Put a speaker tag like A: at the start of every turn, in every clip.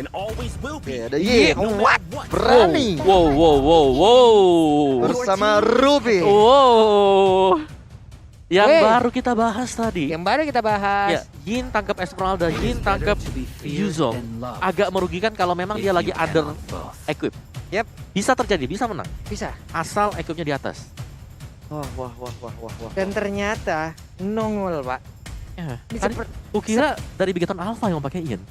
A: and always will be.
B: Ada Yin.
C: What?
B: Berani.
D: Wow.
B: Bersama Ruby.
D: Wow. Yang
C: Wey.
D: baru kita bahas tadi.
C: Yang baru kita
D: Ya,
C: bahas.
D: Yin tangkap Esmeralda, Yin tangkap Yuzong. Agak merugikan kalau memang dia lagi under equip.
C: Yep.
D: Bisa terjadi, bisa menang.
C: Bisa.
D: Asal equipnya di atas.
B: Wah.
C: Dan ternyata nongol, Pak.
D: Ya,
C: Ini
D: tadi
C: seperti-
D: kukira dari Bigeton Alpha yang mau pakai Yin.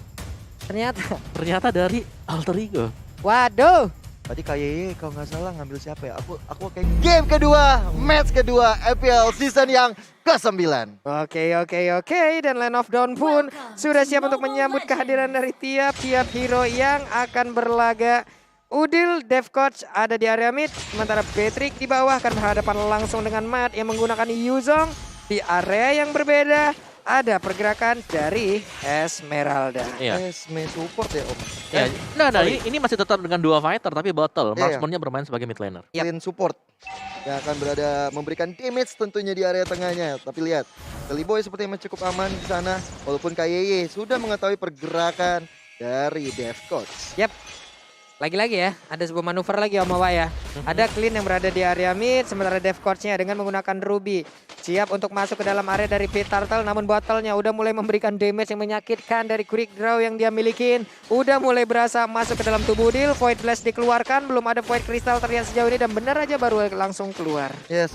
D: Ternyata dari Alter Ego.
C: Waduh.
B: Tadi KYY kalau nggak salah ngambil siapa ya? Aku kayak game kedua, match kedua FPL season yang ke-9.
C: Oke. Dan Land of Dawn pun sudah siap untuk menyambut kehadiran dari tiap-tiap hero yang akan berlaga. Udil, Dev Coach ada di area mid, sementara Patrick di bawah akan berhadapan langsung dengan Matt yang menggunakan Yuzong. Di area yang berbeda ada pergerakan dari Esmeralda.
D: Iya.
B: Main support ya Om.
D: Ya, nah, ini masih tetap dengan dua fighter tapi battle.
B: Iya.
D: Marksman-nya bermain sebagai mid laner.
B: Clean support yang akan berada memberikan damage tentunya di area tengahnya. Tapi lihat, Boy sepertinya cukup aman di sana. Walaupun KYY sudah mengetahui pergerakan dari Dev Coach.
C: Lagi-lagi ya, ada sebuah manuver lagi Om Wawa ya. Ada Clean yang berada di area mid, sementara Dev Coach-nya dengan menggunakan Ruby. Siap untuk masuk ke dalam area dari Pit Turtle, namun Bottle-nya udah mulai memberikan damage yang menyakitkan dari Quick Draw yang dia milikin. Udah mulai berasa masuk ke dalam tubuh Udil, Void Blast dikeluarkan, belum ada Void Crystal terlihat sejauh ini dan benar aja baru langsung keluar.
B: Yes.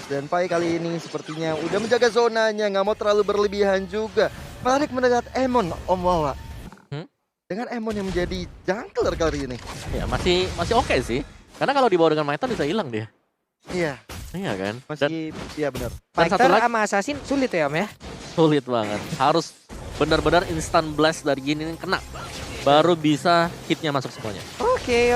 B: Dan Pai kali ini sepertinya udah menjaga zonanya, nggak mau terlalu berlebihan juga. Menarik mendekat Emon, Om Wawa. Dengan Emon yang menjadi jungler kali ini.
D: Ya, masih oke sih. Karena kalau dibawa dengan Maiton bisa hilang dia.
B: Iya,
D: Iya kan? Dan
B: masih, iya benar.
D: Dan satu
C: Fighter
D: lagi-
C: sama Assassin sulit ya Om ya.
D: sulit banget. Harus benar-benar instant blast dari Yin ini kena. Baru bisa hitnya masuk semuanya.
C: Oke.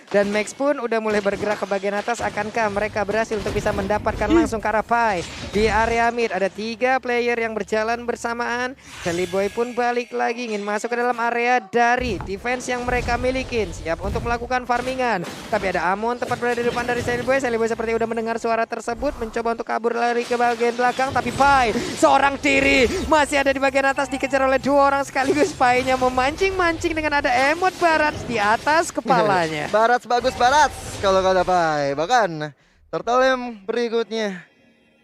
C: Dan Max pun udah mulai bergerak ke bagian atas. Akankah mereka berhasil untuk bisa mendapatkan langsung ke arah Pai? Di area mid ada 3 player yang berjalan bersamaan. Boy pun balik lagi ingin masuk ke dalam area dari defense yang mereka milikin. Siap untuk melakukan farmingan. Tapi ada Amon tepat berada di depan dari Boy seperti udah mendengar suara tersebut. Mencoba untuk kabur lari ke bagian belakang. Tapi Pai seorang diri masih ada di bagian atas. Dikejar oleh 2 orang sekaligus. Pai-nya memancing-mancing dengan ada emot barat di atas kepalanya.
B: Barat bagus Barat kalau kata Pai. Bahkan turtle yang berikutnya,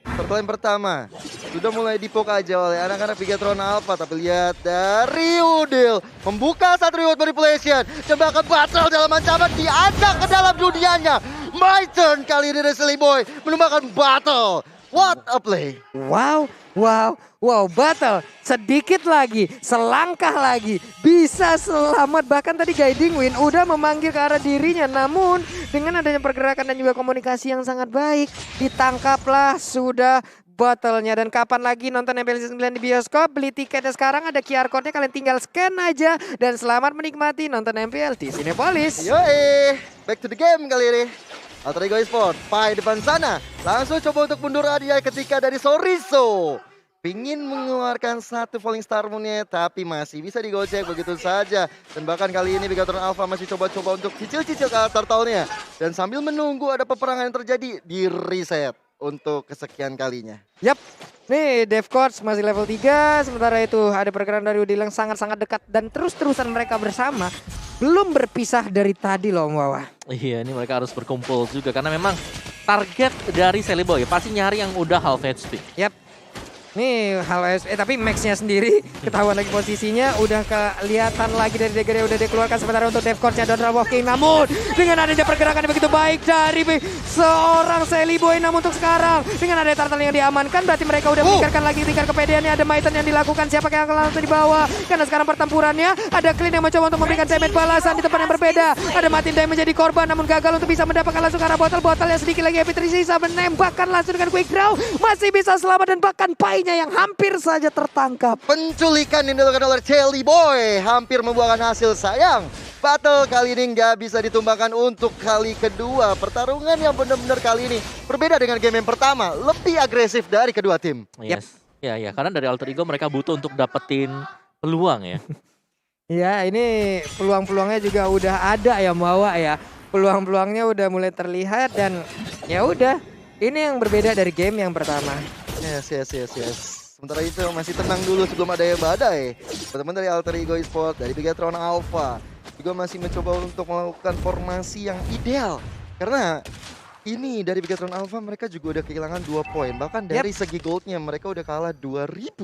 B: turtle yang pertama sudah mulai dipok aja oleh anak-anak Bigetron Alpha. Tapi lihat dari Udil membuka satu reward manipulation, coba ke battle dalam ancaman, diajak ke dalam dunianya. My turn kali ini dari Boy menumbangkan battle. What a play.
C: Wow, Battle sedikit lagi, selangkah lagi, bisa selamat. Bahkan tadi Guiding Wind udah memanggil ke arah dirinya. Namun dengan adanya pergerakan dan juga komunikasi yang sangat baik, ditangkaplah sudah Battle-nya. Dan kapan lagi nonton MPL Season 9 di bioskop? Beli tiketnya sekarang, ada QR Code-nya, kalian tinggal scan aja. Dan selamat menikmati nonton MPL di Cinepolis.
B: Yoi, back to the game kali ini. Alter Ego Esport, Pai depan sana. Langsung coba untuk mundur hadiah ketika dari Soriso. Pingin mengeluarkan satu Falling Star Moon-nya, tapi masih bisa digocek begitu saja. Dan bahkan kali ini Bigetron Alpha masih coba-coba untuk cicil-cicil ke turtle-nya. Dan sambil menunggu ada peperangan yang terjadi, di reset untuk kesekian kalinya.
C: Yap, nih Dev Coach masih level 3, sementara itu ada pergerakan dari Udil yang sangat-sangat dekat dan terus-terusan mereka bersama. Belum berpisah dari tadi loh Om Wawa.
D: Iya, ini mereka harus berkumpul juga karena memang target dari Boy pasti nyari yang udah half HP.
C: Yap. Nih tapi Max-nya sendiri ketahuan lagi posisinya, udah kelihatan lagi dari dagger yang udah dikeluarkan. Sementara untuk Dev Coach-nya Donra Walking, namun dengan adanya pergerakan yang begitu baik dari seorang Boy. Namun untuk sekarang dengan ada turtle yang diamankan, berarti mereka udah memikirkan lagi tingkat kepedeannya. Ada Maiton yang dilakukan, siapa yang akan langsung dibawa, karena sekarang pertempurannya ada Clean yang mencoba untuk memberikan damage balasan di tempat yang berbeda. Ada Matinda yang menjadi korban namun gagal untuk bisa mendapatkan langsung ke arah botol yang sedikit lagi happy tersisa, menembakkan langsung dengan quick draw, masih bisa selamat. Dan bahkan Pai-nya yang hampir saja tertangkap.
B: Penculikan yang dilakukan oleh Boy hampir membuahkan hasil. Sayang, battle kali ini nggak bisa ditumbangkan untuk kali kedua. Pertarungan yang benar-benar kali ini berbeda dengan game yang pertama, lebih agresif dari kedua tim.
D: Yes. Ya, karena dari Alter Ego mereka butuh untuk dapetin peluang ya.
C: Ya, ini peluang-peluangnya juga udah ada ya Mawa ya. Peluang-peluangnya udah mulai terlihat dan ya udah. Ini yang berbeda dari game yang pertama.
B: Yes. Sementara itu masih tenang dulu sebelum ada badai. Teman-teman dari Alter Ego Esports, dari Bigatron Alpha juga masih mencoba untuk melakukan formasi yang ideal. Karena ini dari Bigatron Alpha mereka juga udah kehilangan 2 poin. Bahkan dari segi goldnya mereka udah kalah 2000.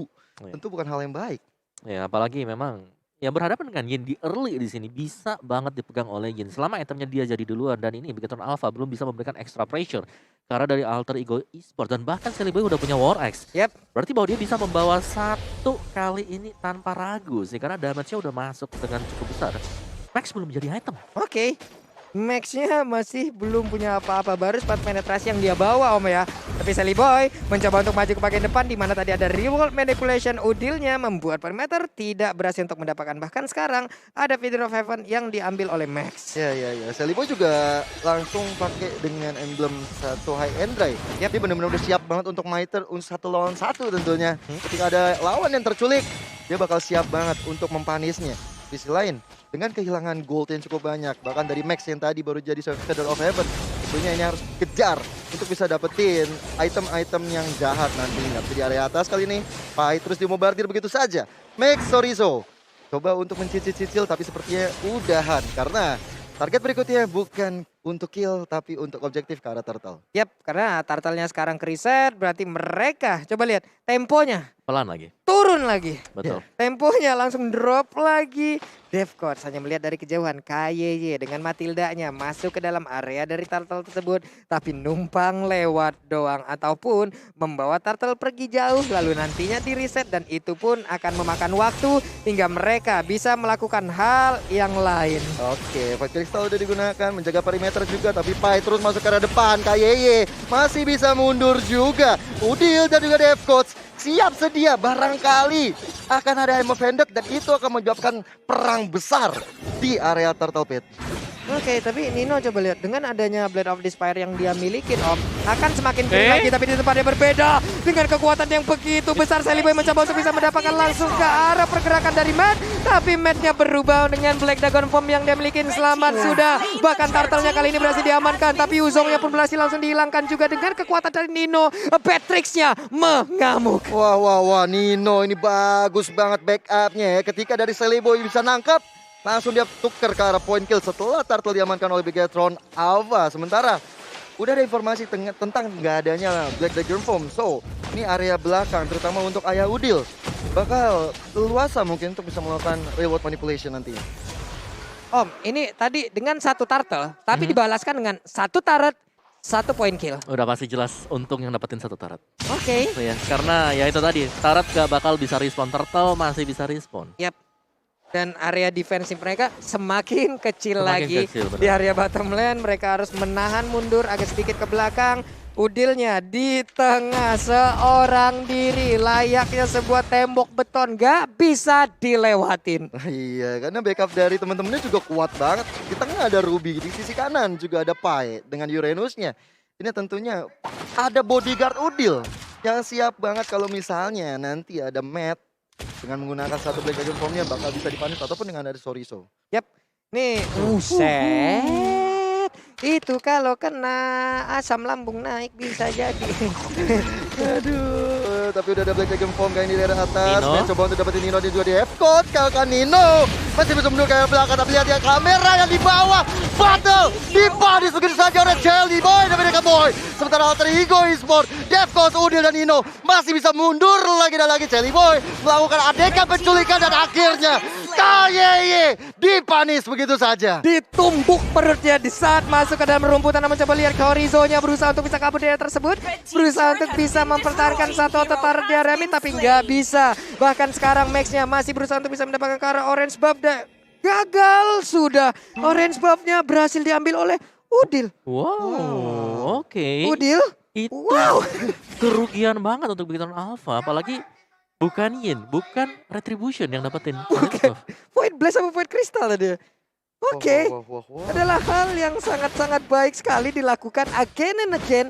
B: Tentu bukan hal yang baik.
D: Ya apalagi memang ya berhadapan dengan Yin di early di sini bisa banget dipegang oleh Yin. Selama itemnya dia jadi duluan dan ini Bigatron Alpha belum bisa memberikan extra pressure karena dari Alter Ego Esports dan bahkan Cellboy udah punya War Axe. Berarti bahwa dia bisa membawa satu kali ini tanpa ragu sih karena damage-nya udah masuk dengan cukup besar. Max belum jadi item.
C: Oke. Max-nya masih belum punya apa-apa, baru spot penetrasi yang dia bawa Om ya. Tapi Cellboy mencoba untuk maju ke bagian depan di mana tadi ada reward manipulation. Udilnya membuat perimeter tidak berhasil untuk mendapatkan. Bahkan sekarang ada Feeder of Heaven yang diambil oleh Max.
B: Ya. Cellboy juga langsung pakai dengan emblem satu high end drive. Dia benar-benar udah siap banget untuk Mitre 1 lawan 1 tentunya. Ketika ada lawan yang terculik, dia bakal siap banget untuk mempanisnya. Di sisi lain, dengan kehilangan gold yang cukup banyak, bahkan dari Max yang tadi baru jadi Feather of Heaven, tentunya ini harus kejar untuk bisa dapetin item-item yang jahat nantinya. Tapi di area atas kali ini, Pai terus dimombardir begitu saja. Max Sorizo coba untuk mencicil-cicil tapi sepertinya udahan karena target berikutnya bukan untuk kill tapi untuk objektif ke arah turtle.
C: Karena turtle-nya sekarang reset, berarti mereka coba lihat temponya
D: Pelan lagi.
C: turun lagi.
D: Betul.
C: Temponya langsung drop lagi. Devcourse hanya melihat dari kejauhan KYY dengan Matildanya masuk ke dalam area dari turtle tersebut. Tapi numpang lewat doang ataupun membawa turtle pergi jauh. Lalu nantinya di reset dan itu pun akan memakan waktu hingga mereka bisa melakukan hal yang lain.
B: Oke, Void Crystal udah digunakan menjaga perimeter juga tapi Pai terus masuk ke arah depan. KYY masih bisa mundur juga. Udil dan juga Devcourse siap sedia barangkali akan ada Hammer Vendek dan itu akan menyebabkan perang besar di area Turtle Pit.
C: Oke, tapi Nino coba lihat dengan adanya Blade of Despair yang dia milikin Om akan semakin keren lagi tapi di tempat yang berbeda dengan kekuatan yang begitu besar. Cellboy mencoba untuk bisa mendapatkan langsung ke arah pergerakan dari Matt, tapi Matt-nya berubah dengan Black Dragon Form yang dia milikin. Selamat sudah, bahkan turtle-nya kali ini berhasil diamankan tapi Uzongnya pun berhasil langsung dihilangkan juga dengan kekuatan dari Nino. Patrick's-nya mengamuk.
B: Wah, Nino ini bagus banget backupnya ya. Ketika dari Cellboy bisa nangkap, langsung dia tuker ke arah point kill setelah turtle diamankan oleh Bigatron Alpha. Sementara udah ada informasi tentang nggak adanya Black Dragon Form. So, ini area belakang terutama untuk Ayah Udil bakal leluasa mungkin untuk bisa melakukan reward manipulation nantinya.
C: Om, ini tadi dengan satu turtle tapi dibalaskan dengan satu turret, 1 point kill.
D: Udah pasti jelas untung yang dapetin satu turret.
C: Oke.
D: Ya, karena ya itu tadi, turret gak bakal bisa respawn, turtle masih bisa respawn.
C: Dan area defensif mereka semakin kecil lagi.
D: Kecil,
C: Di area bottom lane mereka harus menahan mundur agak sedikit ke belakang. Udilnya di tengah seorang diri layaknya sebuah tembok beton gak bisa dilewatin.
B: Iya, karena backup dari teman-temannya juga kuat banget. Di tengah ada Ruby, di sisi kanan juga ada Pai dengan Uranusnya. Ini tentunya ada bodyguard Udil yang siap banget kalau misalnya nanti ada Matt dengan menggunakan satu Black Dragon Form-nya bakal bisa dipanis ataupun dengan ada Sorizo.
C: Nih, buset. Itu kalau kena asam lambung naik bisa jadi.
B: Aduh, tapi udah ada Black Dragon Form kali ini dari atas.
D: Nino.
B: Matt coba untuk dapetin Nino dan juga di F-Code. Kalahkan Nino. Masih bisa mundur ke belakang tapi lihat ya kamera yang di bawah. Battle dipanis begitu saja oleh Cellboy dan mereka boy. Sementara Alter Ego Esports, Devcourse, Udil dan Nino masih bisa mundur lagi dan lagi. Cellboy melakukan adegan penculikan dan akhirnya KYY dipanis begitu saja.
C: Ditumbuk perutnya di saat masuk ke dalam rumputan. Namun coba lihat Horizo-nya berusaha untuk bisa kabur dari tersebut. Berusaha untuk bisa mempertahankan satu otot turret di area mid tapi nggak bisa. Bahkan sekarang Max-nya masih berusaha untuk bisa mendapatkan ke arah orange buff. Gagal sudah. Orange buff-nya berhasil diambil oleh Udil.
D: Wow, oke.
C: Udil?
D: Itu
C: Wow.
D: kerugian banget untuk Bigatron Alpha. Apalagi bukan Yin, bukan Retribution yang dapetin.
C: Bukan. Void Blast sama Void Crystal tadi. Oke.
B: Wah.
C: Adalah hal yang sangat-sangat baik sekali dilakukan again and again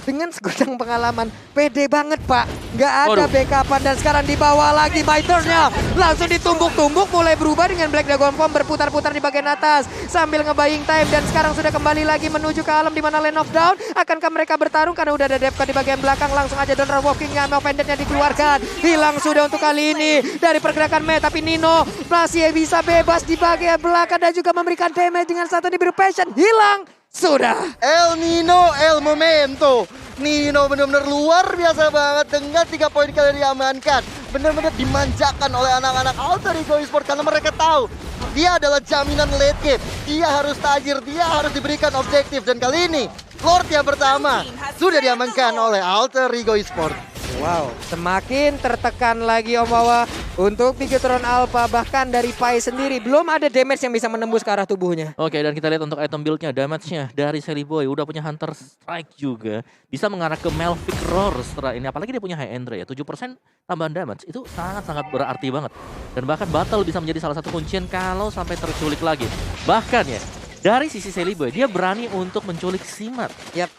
C: dengan segudang pengalaman. Pede banget Pak, Nggak ada
D: Waduh.
C: backupan dan sekarang dibawa lagi Biternya. Langsung ditumbuk-tumbuk mulai berubah dengan Black Dragon Form berputar-putar di bagian atas. Sambil nge-buying time dan sekarang sudah kembali lagi menuju ke alam di mana Lane of Down. Akankah mereka bertarung karena udah ada Devka di bagian belakang. Langsung aja Donor Walking-nya offendernya dikeluarkan. Hilang sudah untuk kali ini dari pergerakan Matt. Tapi Nino masih bisa bebas di bagian belakang dan juga memberikan damage dengan satu nibiru passion. Hilang sudah.
B: El Nino, El Momento. Nino benar-benar luar biasa banget dengan 3 poin kali diamankan. Benar-benar dimanjakan oleh anak-anak Alter Ego Esports karena mereka tahu dia adalah jaminan late game. Dia harus tajir, dia harus diberikan objektif. Dan kali ini Lord yang pertama sudah diamankan oleh Alter Ego Esports.
C: Wow, semakin tertekan lagi Om Wawa untuk Bigetron Alpha. Bahkan dari Pai sendiri belum ada damage yang bisa menembus ke arah tubuhnya.
D: Oke, dan kita lihat untuk item build-nya, damage-nya dari Sally Boy udah punya Hunter Strike juga. Bisa mengarah ke Melvic Roar setelah ini. Apalagi dia punya High End Ray ya, 7% tambahan damage. Itu sangat-sangat berarti banget. Dan bahkan Battle bisa menjadi salah satu kuncian kalau sampai terculik lagi. Bahkan ya, dari sisi Sally Boy, dia berani untuk menculik Simat.
C: Yap,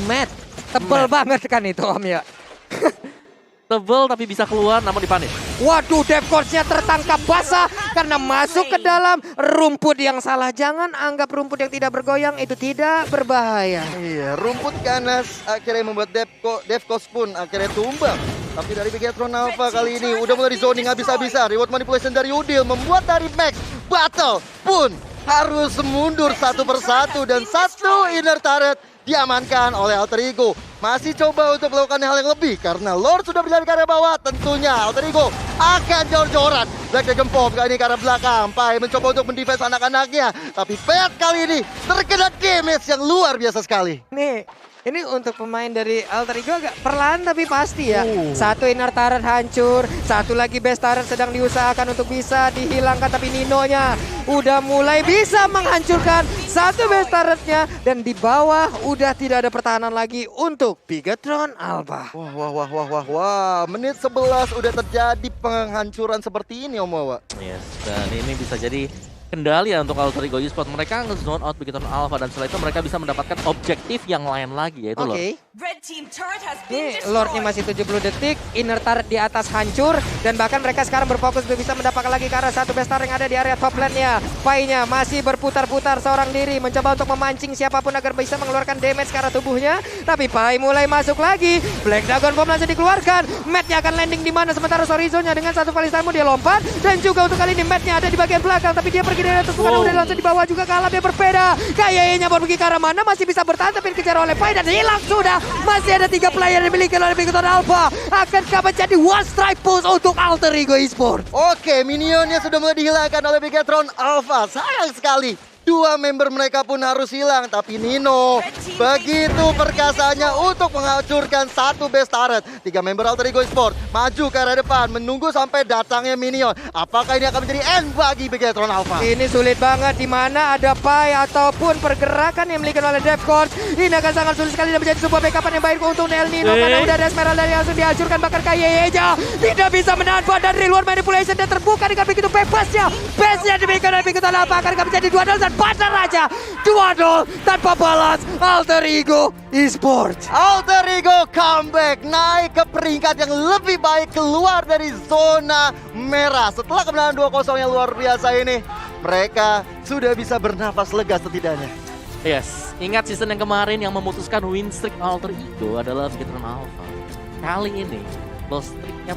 C: Matt, tebel banget kan itu Om ya.
D: Tebel tapi bisa keluar namun dipanik.
C: Waduh, Devcourse-nya tertangkap basah karena masuk ke dalam rumput yang salah. Jangan anggap rumput yang tidak bergoyang itu tidak berbahaya.
B: Iya, rumput ganas akhirnya membuat Devcos pun akhirnya tumbang. Tapi dari Bigetron Alpha kali ini udah mulai di zoning habis-habisan. Reward manipulation dari Udil membuat dari Max Battle pun harus mundur satu persatu. Dan satu inner turret diamankan oleh Alter Ego. Masih coba untuk melakukan hal yang lebih karena Lord sudah berjalan ke arah bawah. Tentunya Alter Ego akan jor-joran. Black Dragon Form kali ini ke arah belakang. Pai mencoba untuk mendefense anak-anaknya. Tapi Pet kali ini terkena damage yang luar biasa sekali.
C: Nih, ini untuk pemain dari Alter Ego agak perlahan tapi pasti ya. Satu inner turret hancur, satu lagi base turret sedang diusahakan untuk bisa dihilangkan. Tapi Ninonya udah mulai bisa menghancurkan satu base turretnya. Dan di bawah udah tidak ada pertahanan lagi untuk Bigetron Alpha.
B: Wah. Menit 11 udah terjadi penghancuran seperti ini Om Wawa.
D: Yes, dan ini bisa jadi kendali ya untuk Alter Ego Esports. Mereka nge-zone out Bigetron Alpha dan setelah itu mereka bisa mendapatkan objektif yang lain lagi yaitu
C: Oke.
D: Lord.
C: Ini Lordnya masih 70 detik, inner turret di atas hancur. Dan bahkan mereka sekarang berfokus untuk bisa mendapatkan lagi ke arah satu base turret yang ada di area top lane-nya. Pai-nya masih berputar-putar seorang diri, mencoba untuk memancing siapapun agar bisa mengeluarkan damage ke arah tubuhnya. Tapi Pai mulai masuk lagi, Black Dragon Bomb langsung dikeluarkan. Matt-nya akan landing di mana sementara Sorizo-nya dengan satu kali Salmo dia lompat. Dan juga untuk kali ini Matt-nya ada di bagian belakang, tapi dia pergi dari atas karena udah langsung dibawa juga ke alam yang berbeda. Kayaknya mau pergi ke arah mana, masih bisa bertahan tapi dikejar oleh Pai dan hilang sudah. Masih ada 3 player yang dimiliki oleh Bigetron Alpha. Akankah menjadi one strike push untuk Alter Ego Esports?
B: Oke, minionnya sudah mulai dihilangkan oleh Bigetron Alpha. Sayang sekali. 2 member mereka pun harus hilang. Tapi Nino begitu perkasanya untuk menghancurkan satu base turret. 3 member Alter Ego Esports maju ke arah depan menunggu sampai datangnya minion. Apakah ini akan menjadi end bagi Bigetron Alpha?
C: Ini sulit banget di mana ada Pai ataupun pergerakan yang dimiliki oleh Devcourse. Ini akan sangat sulit sekali dan menjadi sebuah backupan yang baik untuk El Nino karena udah ada Esmeralda yang langsung dihancurkan. Bahkan Kayenya tidak bisa menahan badan reward manipulation dan terbuka dengan begitu bebasnya. Base-nya dimiliki oleh Bigetron Alpha akan menjadi 2-0 dan partner aja 2-0 tanpa balas Alter Ego Esports.
B: Alter Ego comeback naik ke peringkat yang lebih baik keluar dari zona merah. Setelah kemenangan 2-0 yang luar biasa ini, mereka sudah bisa bernafas lega setidaknya.
D: Yes, ingat season yang kemarin yang memutuskan win streak Alter Ego adalah Bigetron Alpha. Kali ini loss streaknya